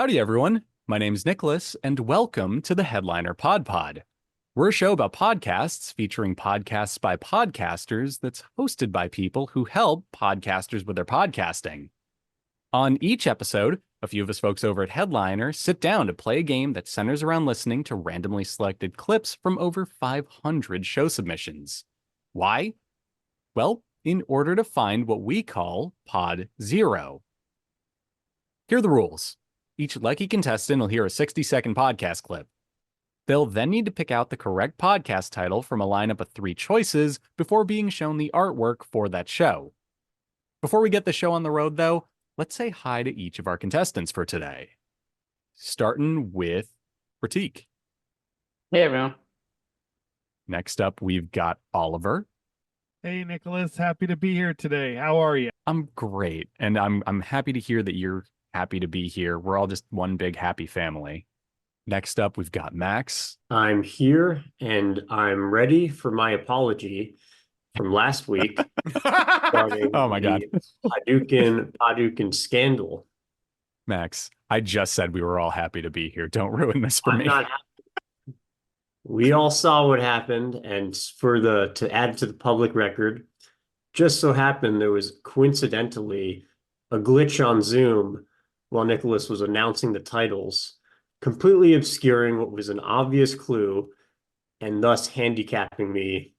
Howdy, everyone. My name's Nicholas, and welcome to the Headliner PodPod. We're a show about podcasts featuring podcasts by podcasters that's hosted by people who help podcasters with their podcasting. On each episode, a few of us folks over at Headliner sit down to play a game that centers around listening to randomly selected clips from over 500 show submissions. Why? Well, in order to find what we call Pod Zero. Here are the rules. Each lucky contestant will hear a 60-second podcast clip. They'll then need to pick out the correct podcast title from a lineup of 3 choices before being shown the artwork for that show. Before we get the show on the road, though, let's say hi to each of our contestants for today. Starting with Prateek. Hey, everyone. Next up, we've got Oliver. Hey, Nicholas. Happy to be here today. How are you? I'm great, and I'm happy to hear that you're happy to be here. We're all just one big happy family. Next up, we've got Max. I'm here and I'm ready for my apology from last week. Oh my God. Hadouken scandal. Max, I just said we were all happy to be here. Don't ruin this for I'm me. not happy. We all saw what happened, and to add to the public record, just so happened there was coincidentally a glitch on Zoom while Nicholas was announcing the titles, completely obscuring what was an obvious clue and thus handicapping me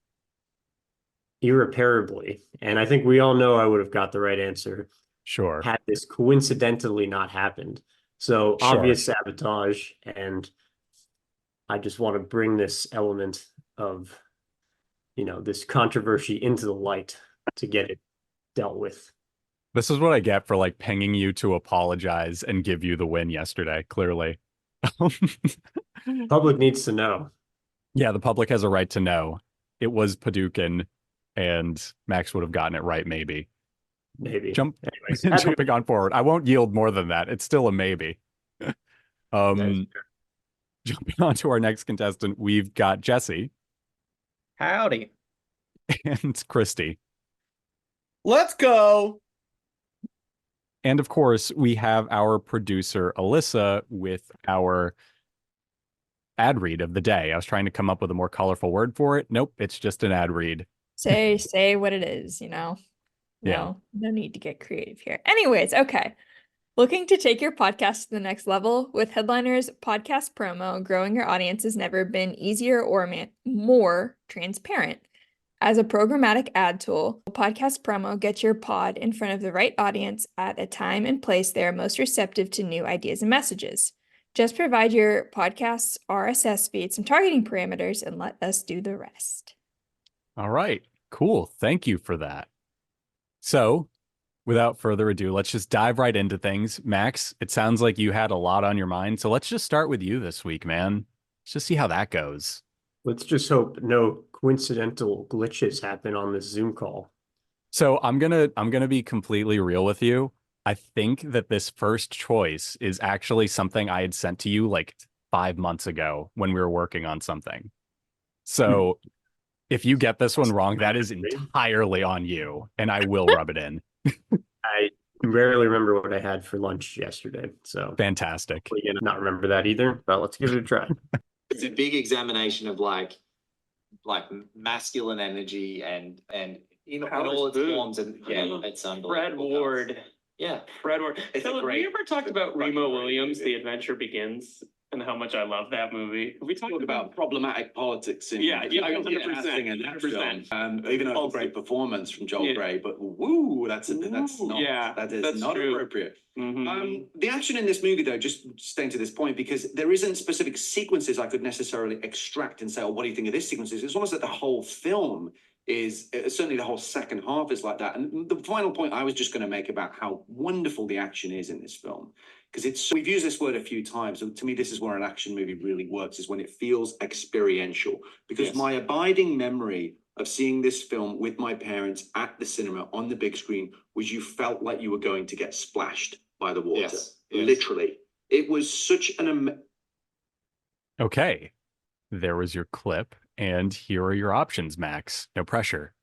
irreparably. And I think we all know I would have got the right answer Sure. had this coincidentally not happened. So Sure. obvious sabotage, and I just want to bring this element of, this controversy into the light to get it dealt with. This is what I get for pinging you to apologize and give you the win yesterday, clearly. Public needs to know. Yeah, the public has a right to know. It was Hadouken, and Max would have gotten it right, maybe. Maybe. Anyways, Anyways, jumping on forward. I won't yield more than that. It's still a maybe. Jumping on to our next contestant, we've got Jesse. Howdy. And Kristy. Let's go. And of course, we have our producer, Elissa, with our ad read of the day. I was trying to come up with a more colorful word for it. Nope, it's just an ad read. Say what it is, Yeah. No need to get creative here. Anyways, okay. Looking to take your podcast to the next level? With Headliner's podcast promo, growing your audience has never been easier or more transparent. As a programmatic ad tool, Podcast Promo gets your pod in front of the right audience at a time and place they are most receptive to new ideas and messages. Just provide your podcast's RSS feed some targeting parameters and let us do the rest. All right, cool. Thank you for that. So, without further ado, let's just dive right into things. Max, it sounds like you had a lot on your mind, so let's just start with you this week, man. Let's just see how that goes. Let's just hope no coincidental glitches happen on this Zoom call. So I'm gonna be completely real with you. I think that this first choice is actually something I had sent to you 5 months ago when we were working on something. So if you get this one wrong, that is entirely on you, and I will rub it in. I rarely remember what I had for lunch yesterday, so Fantastic. probably gonna not remember that either, but let's give it a try. It's a big examination of masculine energy and in all its forms, and it's unbelievable. Fred Ward. Yeah, Fred Ward. It's Phil, have great- we ever talked about Remo Williams, The Adventure Begins, and how much I love that movie? Have we talked about problematic politics in 100%, in that 100%. film. Even though it's a great performance from Joel Yeah. Grey, but that is that's not true. appropriate. Mhm. The action in this movie, though, just staying to this point, because there isn't specific sequences I could necessarily extract and say, what do you think of this sequence? It's almost like the whole film is, certainly the whole second half is like that. And the final point I was just going to make about how wonderful the action is in this film, because we've used this word a few times, and to me this is where an action movie really works, is when it feels experiential. Because Yes. my abiding memory of seeing this film with my parents at the cinema on the big screen was you felt like you were going to get splashed by the water. Yes. Literally. It was such an Okay, there was your clip, and here are your options, Max. No pressure,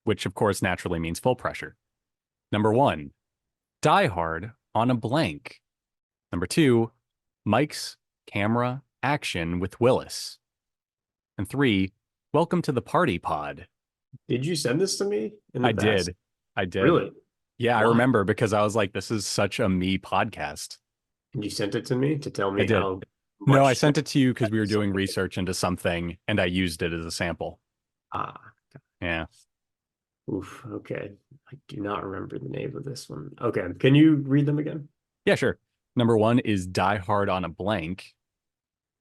which of course naturally means full pressure. Number 1, Die Hard on a blank. Number 2, Mike's camera action with Willis. And 3, welcome to the party pod. Did you send this to me in the I past? did. Really? Yeah, I Why? remember because I was like, this is such a me podcast. And you sent it to me to tell I me did. how No, I much sent it to you because we were doing something- research into something and I used it as a sample. Ah, Yeah. oof. Okay. I do not remember the name of this one. Okay. Can you read them again? Yeah, sure. Number 1 is Die Hard on a Blank.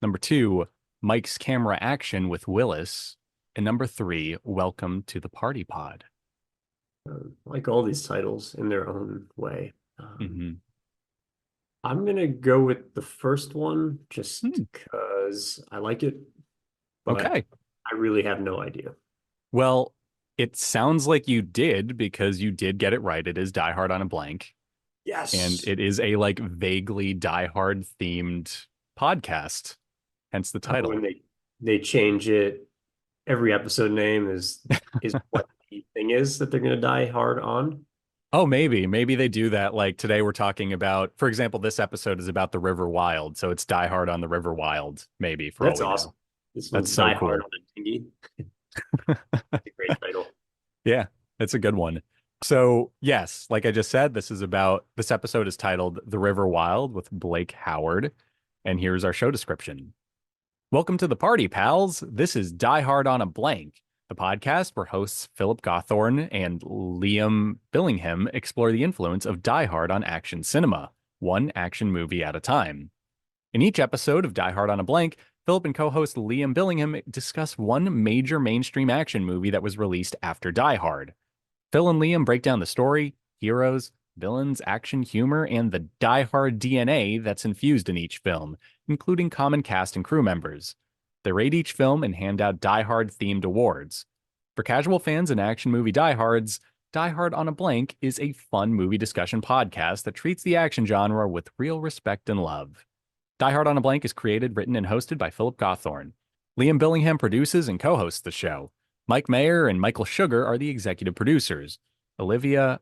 Number 2, Mike's camera action with Willis. And number 3, welcome to the party pod. Like all these titles in their own way. Mm-hmm. I'm gonna go with the first one just Hmm. because I like it, but Okay. I really have no idea. Well, it sounds like you did because you did get it right. It is Die Hard on a Blank. Yes. And it is a like vaguely Die Hard themed podcast. Hence the title. When they change it, every episode name is what the thing is that they're gonna die hard on. Oh, maybe they do that. Like today we're talking about, for example, this episode is about the River Wild. So it's Die Hard on the River Wild, maybe for That's all we awesome. know. This That's one's so Die cool. Hard on a dinghy. It's a great title. Yeah, it's a good one. So yes, like I just said, this episode is titled The River Wild with Blake Howard. And here's our show description. Welcome to the party, pals. This is Die Hard on a Blank, the podcast where hosts Philip Gawthorne and Liam Billingham explore the influence of Die Hard on action cinema, one action movie at a time. In each episode of Die Hard on a Blank, Philip and co-host Liam Billingham discuss one major mainstream action movie that was released after Die Hard. Phil and Liam break down the story, heroes, villains, action, humor, and the Die Hard DNA that's infused in each film, including common cast and crew members. They rate each film and hand out Die Hard-themed awards. For casual fans and action movie diehards, Die Hard on a Blank is a fun movie discussion podcast that treats the action genre with real respect and love. Die Hard on a Blank is created, written, and hosted by Philip Gawthorne. Liam Billingham produces and co-hosts the show. Mike Mayer and Michael Sugar are the executive producers. Olivia,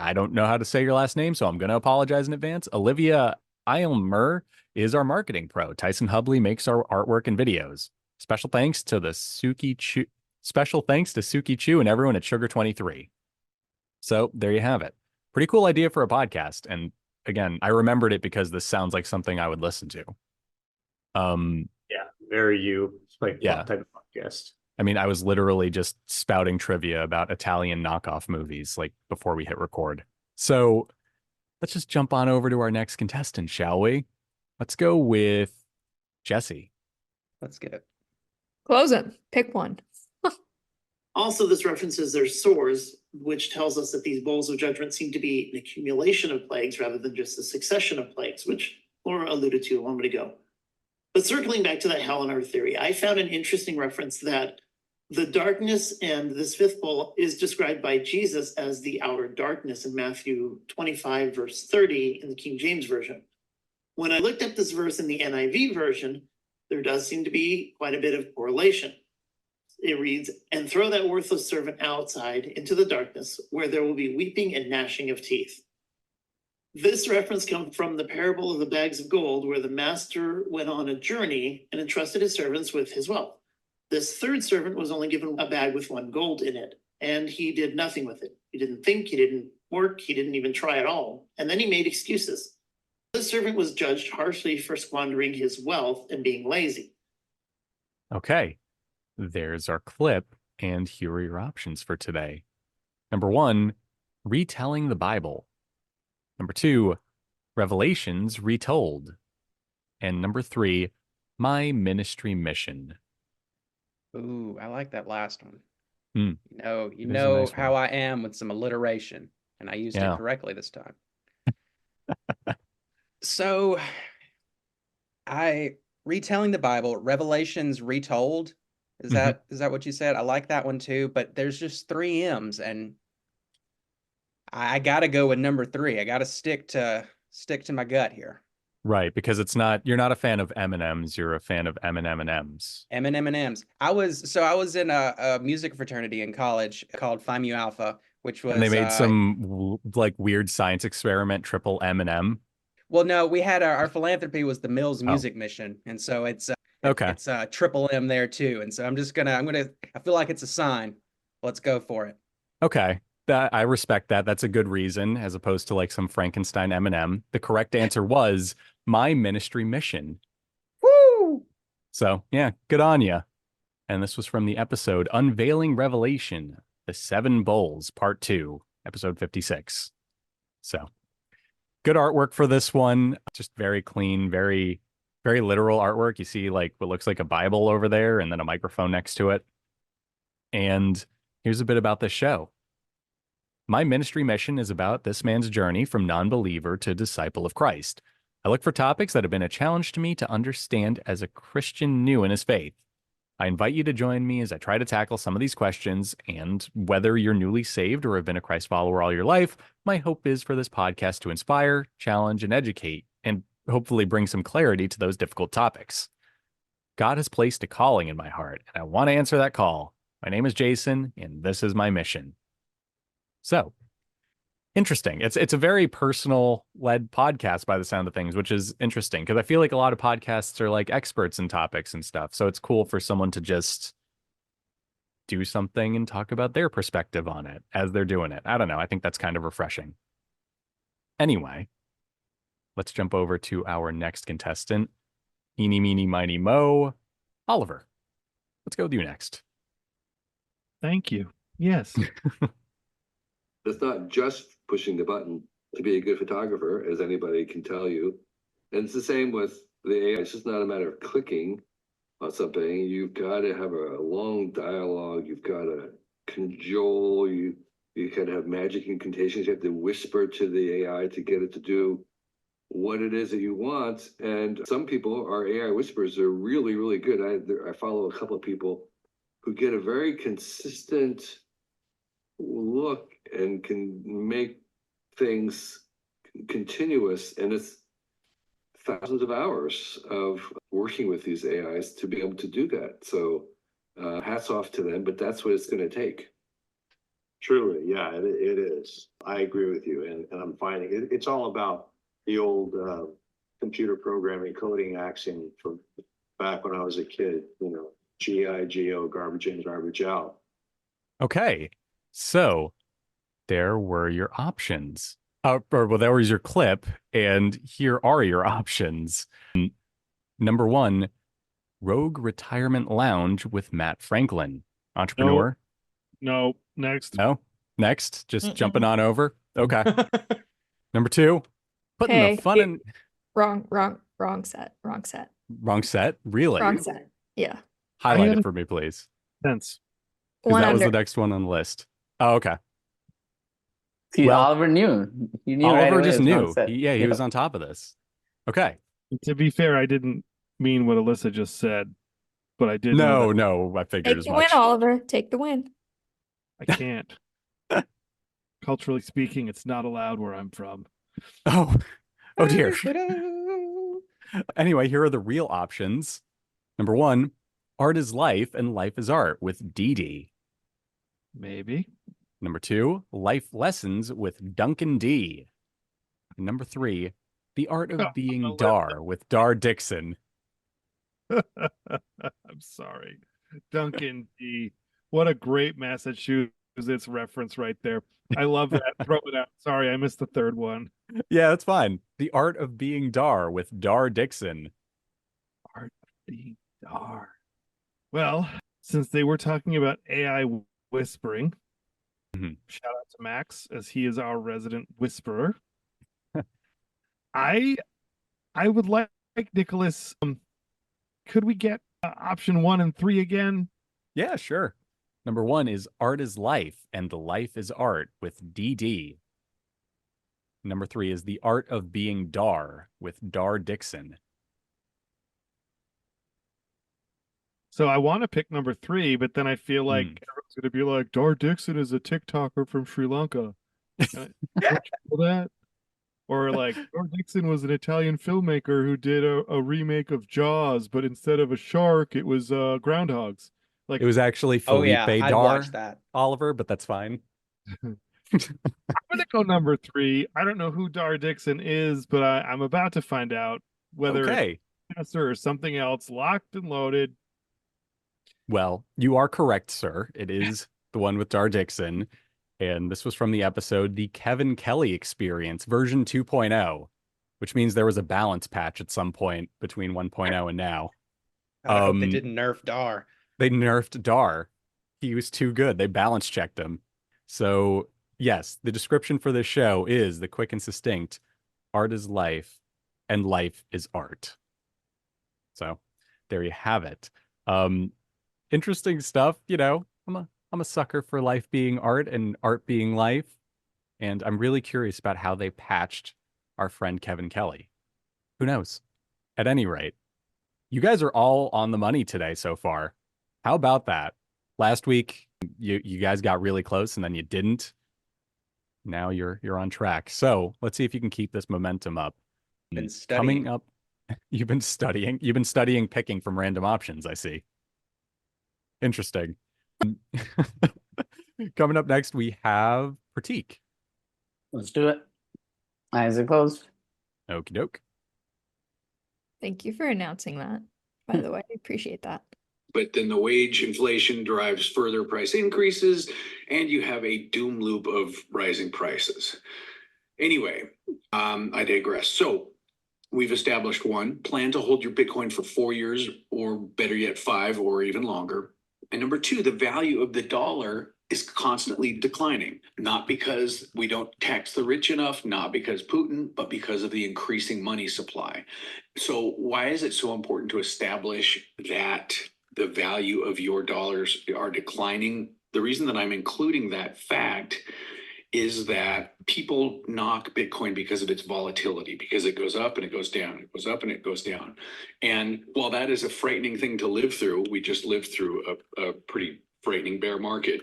I don't know how to say your last name, so I'm going to apologize in advance. Olivia Eilmer is our marketing pro. Tyson Hubley makes our artwork and videos. Special thanks to Suki Chu and everyone at Sugar 23. So there you have it. Pretty cool idea for a podcast. And again, I remembered it because this sounds like something I would listen to. Yeah, very you. It's like Yeah. type of podcast. I mean, I was literally just spouting trivia about Italian knockoff movies like before we hit record. So let's just jump on over to our next contestant, shall we? Let's go with Jesse. Let's get it. Close it. Pick one. Also, this references their swords, which tells us that these bowls of judgment seem to be an accumulation of plagues rather than just a succession of plagues, which Laura alluded to a moment ago. But circling back to that hell on earth theory, I found an interesting reference that the darkness and this fifth bowl is described by Jesus as the outer darkness in Matthew 25, verse 30 in the King James Version. When I looked up this verse in the NIV version, there does seem to be quite a bit of correlation. It reads, "And throw that worthless servant outside into the darkness, where there will be weeping and gnashing of teeth." This reference comes from the parable of the bags of gold, where the master went on a journey and entrusted his servants with his wealth. This third servant was only given a bag with 1 gold in it, and he did nothing with it. He didn't think, he didn't work, he didn't even try at all. And then he made excuses. This servant was judged harshly for squandering his wealth and being lazy. Okay, there's our clip, and here are your options for today. Number 1, retelling the Bible. Number 2, Revelations retold. And number 3, my ministry mission. Ooh, I like that last one. Hmm. You is a know nice how one. I am with some alliteration, and I used Yeah. it correctly this time. So, retelling the Bible, Revelations retold. Is that what you said? I like that one too, but there's just 3 M's, and I gotta go with number 3. I gotta stick to my gut here. Right, because you're not a fan of M&Ms, you're a fan of M&M's. M&M's. I was in a music fraternity in college called Phi Mu Alpha, which was And they made some like weird science experiment, triple M&M. Well, no, we had our philanthropy was the Mills Oh. Music Mission, and so it's Okay. it's triple M there too, and so I feel like it's a sign. Let's go for it. Okay. That I respect that. That's a good reason, as opposed to like some Frankenstein M&M. The correct answer was my ministry mission. Woo! So yeah, good on you. And this was from the episode Unveiling Revelation, The Seven Bowls, Part 2, episode 56. So good artwork for this one. Just very clean, very, very literal artwork. You see like what looks like a Bible over there and then a microphone next to it. And here's a bit about this show. My ministry mission is about this man's journey from non-believer to disciple of Christ. I look for topics that have been a challenge to me to understand as a Christian new in his faith. I invite you to join me as I try to tackle some of these questions, and whether you're newly saved or have been a Christ follower all your life, my hope is for this podcast to inspire, challenge, and educate, and hopefully bring some clarity to those difficult topics. God has placed a calling in my heart, and I want to answer that call. My name is Jason, and this is my mission. So, interesting. It's a very personal-led podcast by the sound of things, which is interesting because I feel like a lot of podcasts are like experts in topics and stuff. So it's cool for someone to just do something and talk about their perspective on it as they're doing it. I don't know. I think that's kind of refreshing. Anyway, let's jump over to our next contestant. Eeny, meeny, miny, mo. Oliver, let's go with you next. Thank you. Yes. It's not just pushing the button to be a good photographer, as anybody can tell you. And it's the same with the AI. It's just not a matter of clicking on something. You've got to have a long dialogue. You've got to cajole. You got to have magic incantations. You have to whisper to the AI to get it to do what it is that you want. And some people, our AI whisperers, are really, really good. I follow a couple of people who get a very consistent look and can make things continuous, and it's thousands of hours of working with these AIs to be able to do that. So hats off to them, but that's what it's going to take. Truly, yeah, it is. I agree with you, and I'm finding it's all about the old computer programming, coding axiom from back when I was a kid. You know, GIGO, garbage in, garbage out. Okay, so there were your options. Well, that was your clip, and here are your options. Number 1, Rogue Retirement Lounge with Matt Franklin, entrepreneur. No. Next. No? Next? Just jumping on over? Okay. Number 2, putting the fun in... Wrong set. Wrong set? Really? Wrong set. Yeah. Highlight it for me, please. Sense. Because that was the next one on the list. Oh, okay. See, Well, Oliver knew. He knew right Oliver away just it was wrong knew. set. He was on top of this. Okay. To be fair, I didn't mean what Elissa just said, but I did. know that. No, I figured Take as the much. win, Oliver. Take the win. I can't. Culturally speaking, it's not allowed where I'm from. Oh dear. Anyway, here are the real options. Number 1, Art is Life and Life is Art with Dee. Maybe. Number 2, Life Lessons with Duncan D. And number 3, The Art of Being Dar with Dar Dixon. I'm sorry. Duncan D. What a great Massachusetts reference right there. I love that. Throw it out. Sorry, I missed the third one. Yeah, that's fine. The Art of Being Dar with Dar Dixon. Art of Being Dar. Well, since they were talking about AI whispering, shout out to Max, as he is our resident whisperer. I would like Nicholas. Could we get option 1 and 3 again? Yeah, sure. Number 1 is Art is Life and the Life is Art with DD. Number 3 is The Art of Being Dar with Dar Dixon. So I want to pick number 3, but then I feel like everyone's going to be like, Dar Dixon is a TikToker from Sri Lanka. Don't you know that? Or like, Dar Dixon was an Italian filmmaker who did a remake of Jaws, but instead of a shark, it was groundhogs. Like, It was actually Felipe I'd Dar, watch that. Oliver, but that's fine. I'm gonna go number 3. I don't know who Dar Dixon is, but I'm about to find out whether Okay. it's or something else. Locked and loaded. Well, you are correct, sir. It is the one with Dar Dixon. And this was from the episode The Kevin Kelly Experience, version 2.0, which means there was a balance patch at some point between 1.0 and now. I hope they didn't nerf Dar. They nerfed Dar. He was too good. They balance checked him. So, yes, the description for this show is the quick and succinct: art is life, and life is art. So, there you have it. Interesting stuff. You know, I'm a sucker for life being art and art being life. And I'm really curious about how they patched our friend Kevin Kelly. Who knows? At any rate, you guys are all on the money today so far. How about that? Last week, you guys got really close and then you didn't. Now you're on track. So let's see if you can keep this momentum up. Been studying. Coming up, you've been studying picking from random options, I see. Interesting. Coming up next, we have Prateek. Let's do it. Eyes are closed. Okie doke. Thank you for announcing that, by the way. I appreciate that. But then the wage inflation drives further price increases, and you have a doom loop of rising prices. Anyway, I digress. So we've established one, plan to hold your Bitcoin for 4 years, or better yet, 5 or even longer. And number 2, the value of the dollar is constantly declining, not because we don't tax the rich enough, not because Putin, but because of the increasing money supply. So why is it so important to establish that the value of your dollars are declining? The reason that I'm including that fact is that people knock Bitcoin because of its volatility, because it goes up and it goes down, it goes up and it goes down. And while that is a frightening thing to live through, we just lived through a pretty frightening bear market.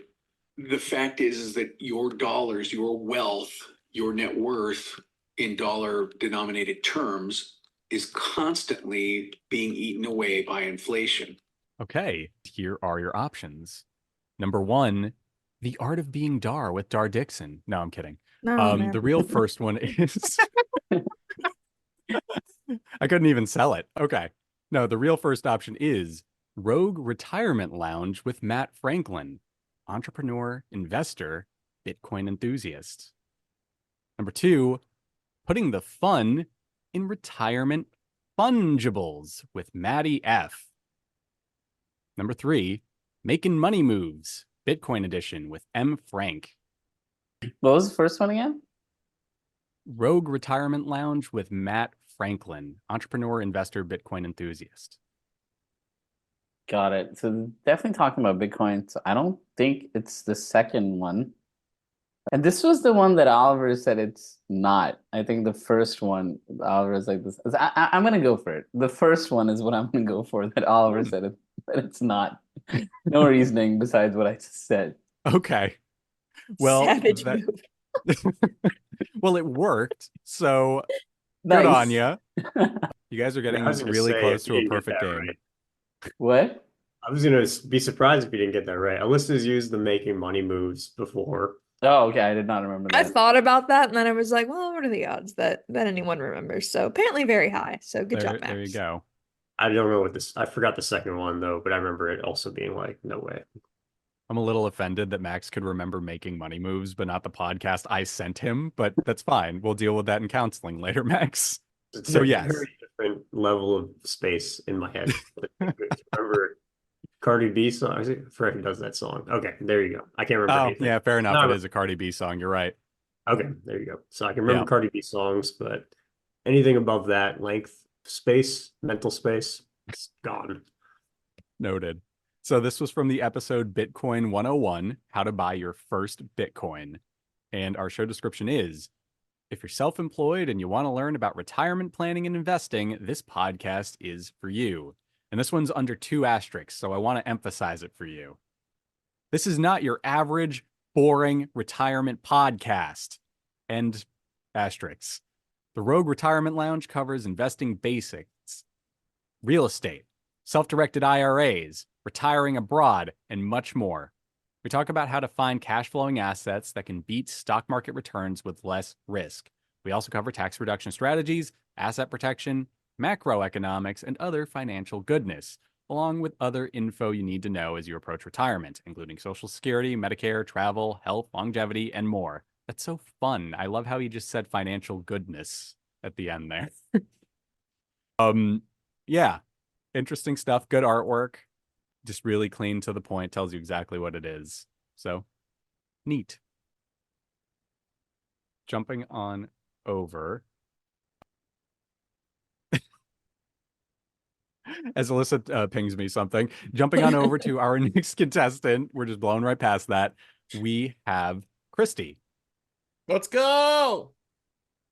The fact is that your dollars, your wealth, your net worth in dollar denominated terms is constantly being eaten away by inflation. Okay, here are your options. Number 1, The Art of Being Dar with Dar Dixon. No, I'm kidding. No, man. The real first one is I couldn't even sell it. Okay. No, the real first option is Rogue Retirement Lounge with Matt Franklin, entrepreneur, investor, Bitcoin enthusiast. Number 2, Putting the Fun in Retirement Fungibles with Maddie F. Number 3, Making Money Moves, Bitcoin edition with M. Frank. What was the first one again? Rogue Retirement Lounge with Matt Franklin, entrepreneur, investor, Bitcoin enthusiast. Got it. So definitely talking about Bitcoin. So I don't think it's the second one. And this was the one that Oliver said it's not. I think the first one, Oliver's like this. I'm going to go for it. The first one is what I'm going to go for, that Oliver said that it's not. No reasoning besides what I just said. Okay. Well, Savage move. well, it worked. So Nice. good on you. You guys are getting I was gonna really say, close if to you a didn't get perfect that game. right. What? I was gonna be surprised if you didn't get that right. Alyssa's used the making money moves before. Oh, okay. I did not remember I that. thought about that and then I was like, well, what are the odds that anyone remembers? So apparently very high. So good job, Max. There you go. I don't know what this. I forgot the second one though, but I remember it also being like, no way. I'm a little offended that Max could remember making money moves, but not the podcast I sent him. But that's fine. We'll deal with that in counseling later, Max. It's So a yes. very different level of space in my head. Remember Cardi B song? I forget who does that song. Okay, there you go. I can't remember Oh, anything. yeah, fair enough. No, It is a Cardi B song. You're right. Okay, there you go. So I can remember Yeah. Cardi B songs, but anything above that length, space, mental space, it's gone. Noted. So this was from the episode Bitcoin 101, How to Buy Your First Bitcoin. And our show description is, if you're self-employed and you want to learn about retirement planning and investing, this podcast is for you. And this one's under 2 asterisks, so I want to emphasize it for you. This is not your average, boring retirement podcast. End asterisks. The Rogue Retirement Lounge covers investing basics, real estate, self-directed IRAs, retiring abroad, and much more. We talk about how to find cash flowing assets that can beat stock market returns with less risk. We also cover tax reduction strategies, asset protection, macroeconomics, and other financial goodness, along with other info you need to know as you approach retirement, including Social Security, Medicare, travel, health, longevity, and more. That's so fun. I love how he just said financial goodness at the end there. Yeah, interesting stuff. Good artwork. Just really clean to the point. Tells you exactly what it is. So, neat. Jumping on over. As Elissa pings me something. Jumping on over to our next contestant. We're just blowing right past that. We have Kristy. Let's go.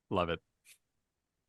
Love it.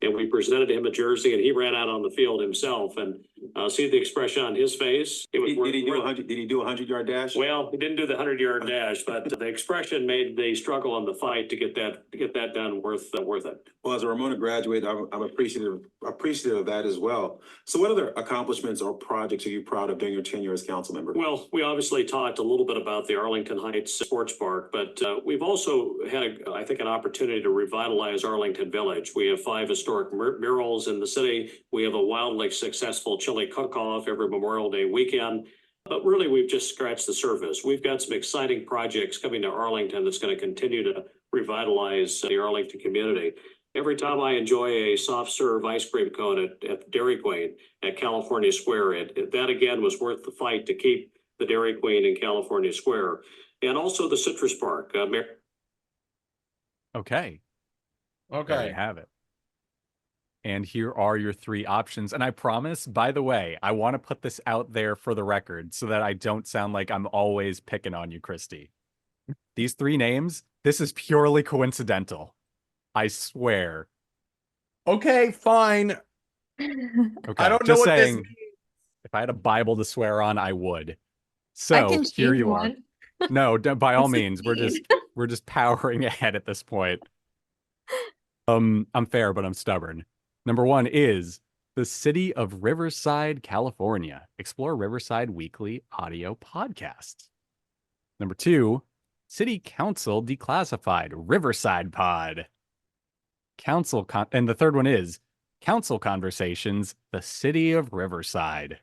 And we presented him a jersey, and he ran out on the field himself. And see the expression on his face. It was Did he do a 100-yard dash? Well, he didn't do the 100-yard dash, but the expression made the struggle and the fight to get that done worth it. Well, as a Ramona graduate, I'm appreciative of that as well. So, what other accomplishments or projects are you proud of during your tenure as council member? Well, we obviously talked a little bit about the Arlington Heights Sports Park, but we've also had, I think, an opportunity to revitalize Arlington Village. We have 5 historic murals in the city. We have a wildly successful chili cook-off every Memorial Day weekend. But really, we've just scratched the surface. We've got some exciting projects coming to Arlington that's going to continue to revitalize the Arlington community. Every time I enjoy a soft serve ice cream cone at Dairy Queen at California Square, that again was worth the fight to keep the Dairy Queen in California Square. And also the Citrus Park. Okay. Okay. There you have it. And here are your 3 options. And I promise, by the way, I want to put this out there for the record so that I don't sound like I'm always picking on you, Kristy. These 3 names, this is purely coincidental. I swear. Okay, fine. Okay, I don't know what this means. If I had a Bible to swear on, I would. So I can here choose you are. one. No, by all What's it means, mean? we're just powering ahead at this point. I'm fair, but I'm stubborn. Number 1 is the city of Riverside, California. Explore Riverside Weekly audio podcast. Number 2, City Council Declassified Riverside Pod. And the third one is Council Conversations, the City of Riverside.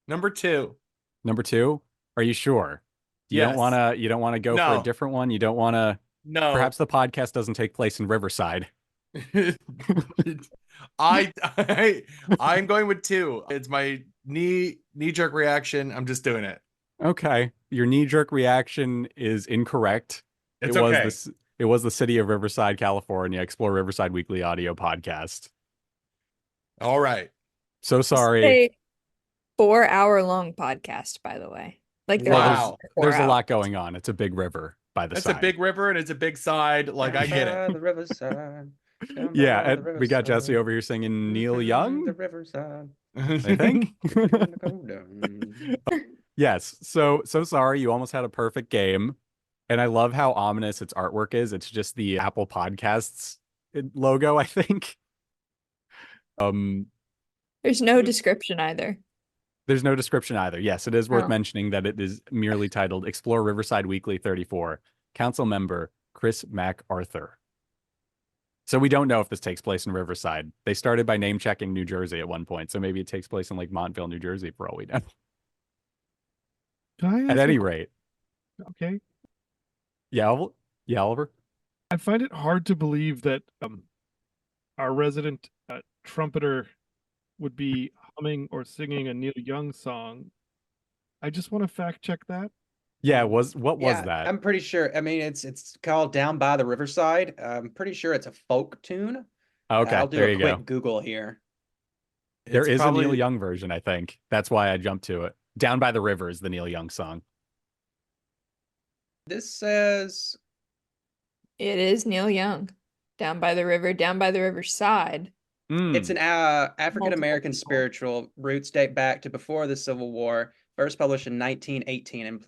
Number 2. Number 2? Are you sure? You don't want to go for a different one? You don't want to? No. Perhaps the podcast doesn't take place in Riverside. I'm going with 2. It's my knee-jerk reaction. I'm just doing it. Okay. Your knee-jerk reaction is incorrect. It's okay. It was the city of Riverside, California. Explore Riverside Weekly audio podcast. All right. So sorry. A 4-hour-long podcast, by the way. Like there's a lot going on. It's a big river by the side. It's a big river and it's a big side. Like I get it. The riverside. Yeah, and we got Jesse over here singing Neil Young. The riverside. I think. Yes. So sorry. You almost had a perfect game. And I love how ominous its artwork is. It's just the Apple Podcasts logo, I think. There's no description either. There's no description either. Yes, it is worth mentioning that it is merely titled Explore Riverside Weekly 34, Council Member Chris MacArthur. So we don't know if this takes place in Riverside. They started by name checking New Jersey at one point, so maybe it takes place in like Montville, New Jersey, for all we know. At any rate. Okay. Yeah, Oliver? I find it hard to believe that our resident trumpeter would be humming or singing a Neil Young song. I just want to fact check that. Yeah, what was that? I'm pretty sure. I mean, it's called Down by the Riverside. I'm pretty sure it's a folk tune. Okay, I'll do there a you quick go. Google here. There is a Neil Young version, I think. That's why I jumped to it. Down by the River is the Neil Young song. This says it is Neil Young. Down by the riverside. It's an African American spiritual. Roots date back to before the Civil War. First published in 1918. And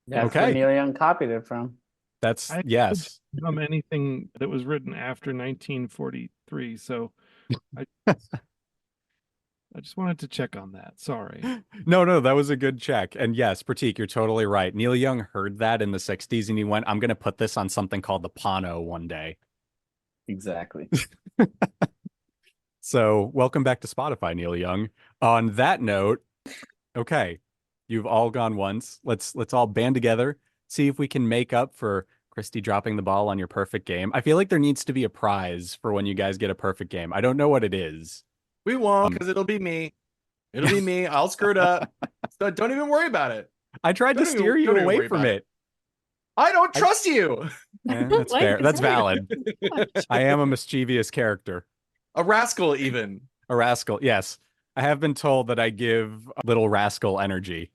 that's where Neil Young copied it from. That's yes. From anything that was written after 1943. So I just wanted to check on that. Sorry. No, that was a good check. And yes, Prateek, you're totally right. Neil Young heard that in the 60s and he went, I'm going to put this on something called the Pano one day. Exactly. So welcome back to Spotify, Neil Young. On that note, okay, you've all gone once. Let's all band together, see if we can make up for Kristy dropping the ball on your perfect game. I feel like there needs to be a prize for when you guys get a perfect game. I don't know what it is. We won't, because it'll be me. It'll be me. I'll screw it up. So don't even worry about it. I tried to steer you away from it. I don't trust you. That's fair. That's valid. I am a mischievous character. A rascal, even. A rascal, yes. I have been told that I give a little rascal energy.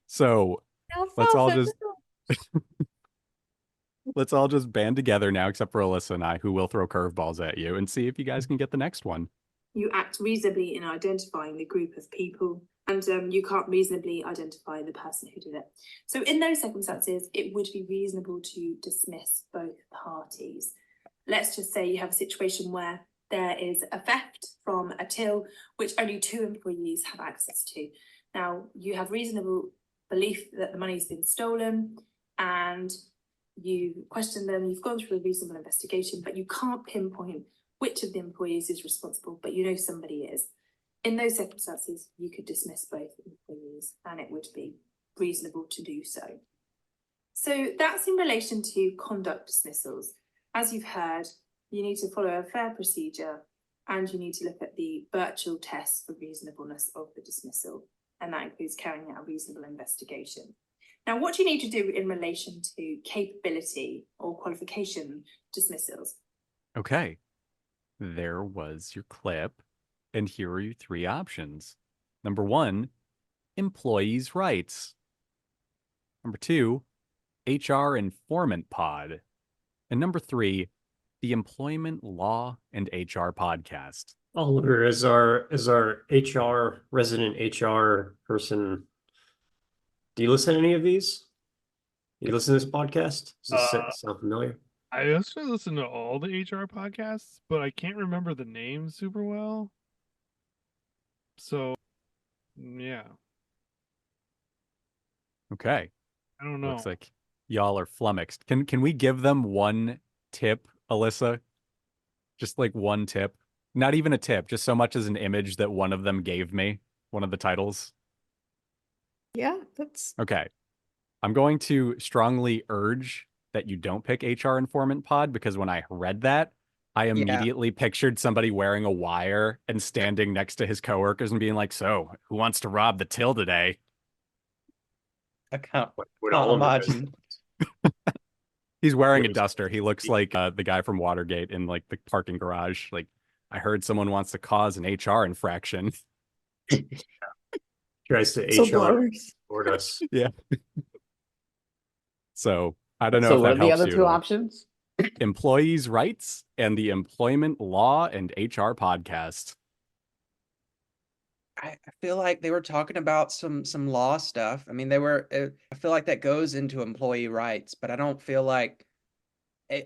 So let's all just band together now, except for Elissa and I, who will throw curveballs at you, and see if you guys can get the next one. You act reasonably in identifying the group of people, and you can't reasonably identify the person who did it. So in those circumstances, it would be reasonable to dismiss both parties. Let's just say you have a situation where there is a theft from a till which only 2 employees have access to. Now, you have reasonable belief that the money's been stolen and you question them, you've gone through a reasonable investigation, but you can't pinpoint which of the employees is responsible, but you know somebody is. In those circumstances, you could dismiss both employees and it would be reasonable to do so. So that's in relation to conduct dismissals. As you've heard, you need to follow a fair procedure and you need to look at the virtual test for reasonableness of the dismissal. And that includes carrying out a reasonable investigation. Now, what do you need to do in relation to capability or qualification dismissals? Okay. There was your clip. And here are your 3 options. Number 1, employees' rights. Number 2, HR informant pod. And number 3, the employment law and HR podcast. Oliver, as our HR resident HR person, do you listen to any of these? Do you listen to this podcast? Does this sound familiar? I also listen to all the HR podcasts, but I can't remember the names super well. So, yeah. Okay. I don't know. Looks like y'all are flummoxed. Can we give them one tip, Elissa? Just like one tip. Not even a tip, just so much as an image that one of them gave me, one of the titles. Yeah, that's okay. I'm going to strongly urge that you don't pick HR informant pod, because when I read that, I immediately pictured somebody wearing a wire and standing next to his coworkers and being like, so who wants to rob the till today? I can't imagine. He's wearing a duster. He looks like the guy from Watergate in like the parking garage. Like, I heard someone wants to cause an HR infraction. Tries to HR support us. Yeah. So I don't know So if what that are the helps other you. 2 options? Employees' rights and the employment law and HR podcast. I feel like they were talking about some law stuff. I mean, I feel like that goes into employee rights, but I don't feel like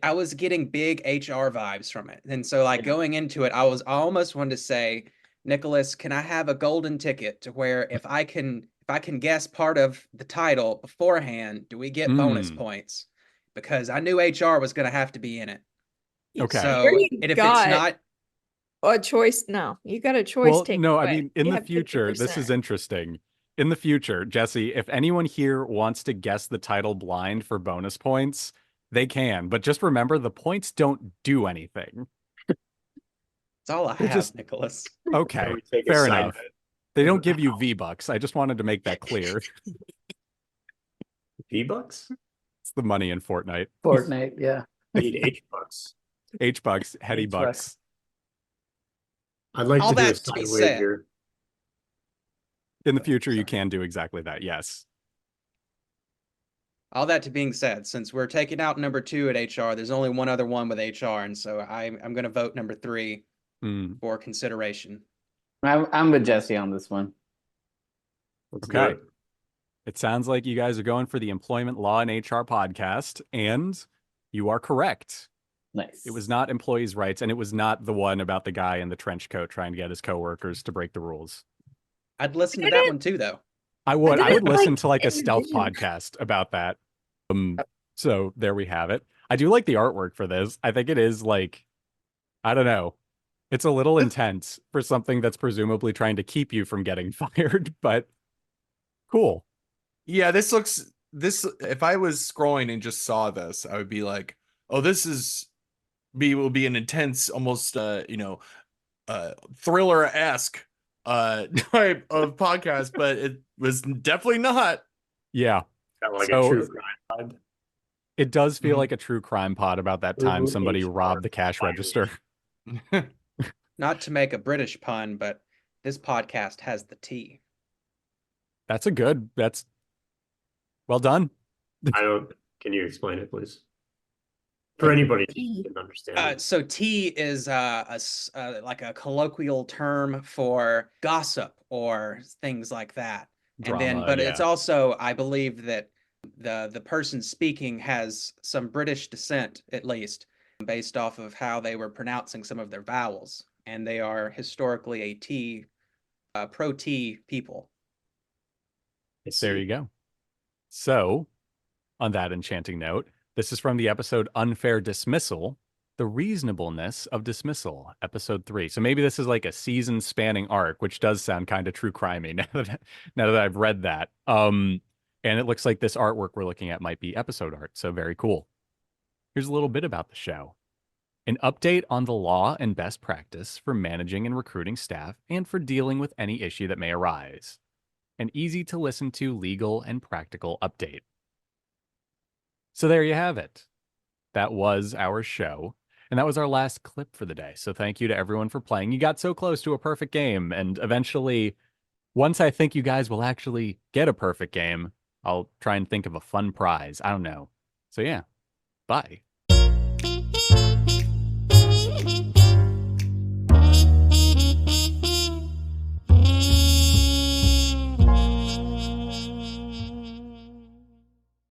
I was getting big HR vibes from it. And so like going into it, I almost wanted to say, Nicholas, can I have a golden ticket to where if I can guess part of the title beforehand, do we get bonus points? Because I knew HR was going to have to be in it. Okay. So and if it's not a choice, no, you got a choice. Well, taken no, away. I mean, in You the have future, this 50%. is interesting. In the future, Jesse, if anyone here wants to guess the title blind for bonus points, they can. But just remember, the points don't do anything. That's all I have, Nicholas. Okay, fair enough. They don't give you V-Bucks. I just wanted to make that clear. V-Bucks? It's the money in Fortnite. Fortnite, yeah. I need H-Bucks. H-Bucks, Heady H-Bucks. Bucks. I'd like All to do a that to be side said. wager. In the future, you can do exactly that, yes. All that to being said, since we're taking out number 2 at HR, there's only one other one with HR, and so I'm going to vote number 3 for consideration. I'm with Jesse on this one. Okay. It sounds like you guys are going for the employment law and HR podcast, and you are correct. Nice. It was not employees' rights, and it was not the one about the guy in the trench coat trying to get his coworkers to break the rules. I'd listen to that one too, though. I would listen to like a envision- stealth podcast about that. So there we have it. I do like the artwork for this. I think it is like, I don't know. It's a little intense for something that's presumably trying to keep you from getting fired, but cool. Yeah, this if I was scrolling and just saw this, I would be like, oh, this will be an intense, almost thriller-esque type of podcast, but it was definitely not. Yeah. Got like So- a true crime pod. It does feel like a true crime pod about that time somebody robbed the cash register. Not to make a British pun, but this podcast has the tea. That's well done. Can you explain it, please? For anybody who can understand. So tea is like a colloquial term for gossip or things like that. Drama, But yeah. it's also, I believe that the person speaking has some British descent, at least, based off of how they were pronouncing some of their vowels. And they are historically a pro-tea people. There you go. So, on that enchanting note, this is from the episode Unfair Dismissal, The Reasonableness of Dismissal, episode 3. So maybe this is like a season-spanning arc, which does sound kind of true crimey now that I've read that. And it looks like this artwork we're looking at might be episode art, so very cool. Here's a little bit about the show. An update on the law and best practice for managing and recruiting staff and for dealing with any issue that may arise. An easy to listen to legal and practical update. So there you have it. That was our show. And that was our last clip for the day. So thank you to everyone for playing. You got so close to a perfect game. And eventually, once I think you guys will actually get a perfect game, I'll try and think of a fun prize. I don't know. So yeah, bye.